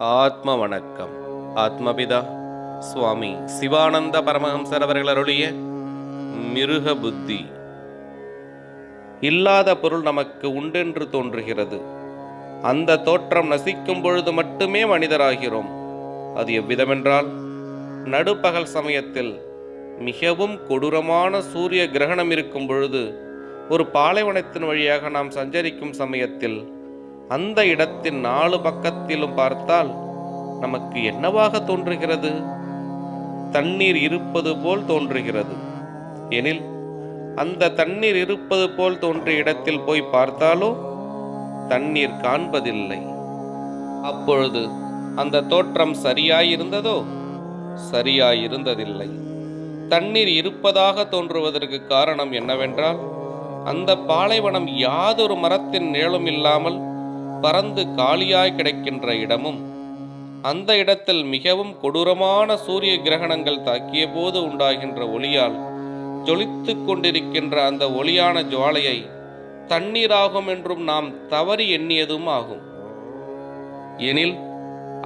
ஆத்ம வணக்கம். ஆத்மபிதா சுவாமி சிவானந்த பரமஹம்சர் அவர்கள் அருளிய மிருக புத்தி. இல்லாத பொருள் நமக்கு உண்டென்று தோன்றுகிறது. அந்த தோற்றம் நசிக்கும் பொழுது மட்டுமே மனிதராகிறோம். அது எவ்விதமென்றால், நடுப்பகல் சமயத்தில் மிகவும் கொடூரமான சூரிய கிரகணம் இருக்கும் பொழுது, ஒரு பாலைவனத்தின் வழியாக நாம் சஞ்சரிக்கும் சமயத்தில் அந்த இடத்தின் 4 பக்கத்திலும் பார்த்தால் நமக்கு என்னவாக தோன்றுகிறது? தண்ணீர் இருப்பது போல் தோன்றுகிறது. எனில் அந்த தண்ணீர் இருப்பது போல் தோன்றிய இடத்தில் போய் பார்த்தாலோ தண்ணீர் காண்பதில்லை. அப்பொழுது அந்த தோற்றம் சரியாயிருந்ததோ? சரியாயிருந்ததில்லை. தண்ணீர் இருப்பதாக தோன்றுவதற்கு காரணம் என்னவென்றால், அந்த பாலைவனம் யாதொரு மரத்தின் நிழலும் இல்லாமல் பறந்து காலியாய் கிடக்கின்ற இடமும், அந்த இடத்தில் மிகவும் கொடூரமான சூரிய கிரகணங்கள் தாக்கிய போது உண்டாகின்ற ஒளியால் ஜொலித்து கொண்டிருக்கின்ற அந்த ஒளியான ஜுவாலையை தண்ணீராகும் என்றும் நாம் தவறி எண்ணியதும் ஆகும். எனில்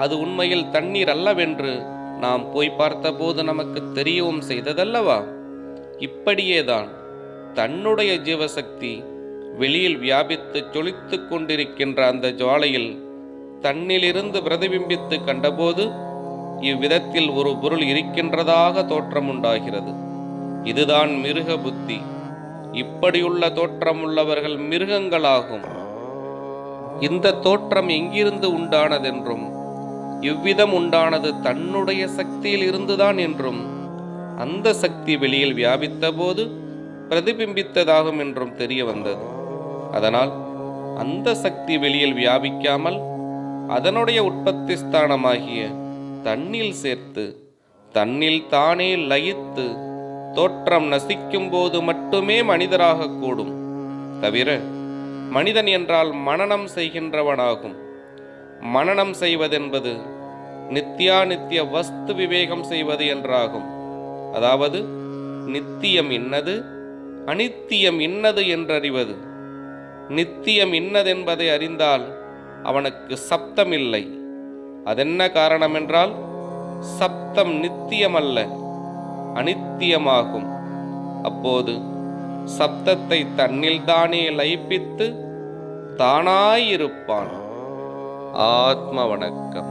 அது உண்மையில் தண்ணீர் அல்லவென்று நாம் போய் பார்த்தபோது நமக்கு தெரியவும் செய்ததல்லவா? இப்படியேதான் தன்னுடைய ஜீவசக்தி வெளியில் வியாபித்து ஜொலித்து கொண்டிருக்கின்ற அந்த ஜுவாலையில் தன்னிலிருந்து பிரதிபிம்பித்து கண்டபோது இவ்விதத்தில் ஒரு பொருள் இருக்கின்றதாக தோற்றம் உண்டாகிறது. இதுதான் மிருக புத்தி. இப்படியுள்ள தோற்றம் உள்ளவர்கள் மிருகங்களாகும். இந்த தோற்றம் எங்கிருந்து உண்டானதென்றும், இவ்விதம் உண்டானது தன்னுடைய சக்தியில் இருந்துதான் என்றும், அந்த சக்தி வெளியில் வியாபித்த போது பிரதிபிம்பித்ததாகும் என்றும் தெரிய வந்தது. அதனால் அந்த சக்தி வெளியில் வியாபிக்காமல் அதனுடைய உற்பத்தி ஸ்தானமாகிய தன்னில் சேர்த்து தன்னில் தானே லயித்து தோற்றம் நசிக்கும் போது மட்டுமே மனிதராக கூடும். தவிர மனிதன் என்றால் மனனம் செய்கின்றவனாகும். மனனம் செய்வதென்பது நித்தியானித்திய வஸ்து விவேகம் செய்வது என்றாகும். அதாவது நித்தியம் இன்னது, அனித்தியம் இன்னது என்றறிவது. நித்தியம் இன்னதென்பதை அறிந்தால் அவனுக்கு சப்தம் இல்லை. அதென்ன காரணம் என்றால், சப்தம் நித்தியமல்ல, அனித்தியமாகும். அப்போது சப்தத்தை தன்னில் தானே லயிப்பித்து தானாயிருப்பான். ஆத்ம வணக்கம்.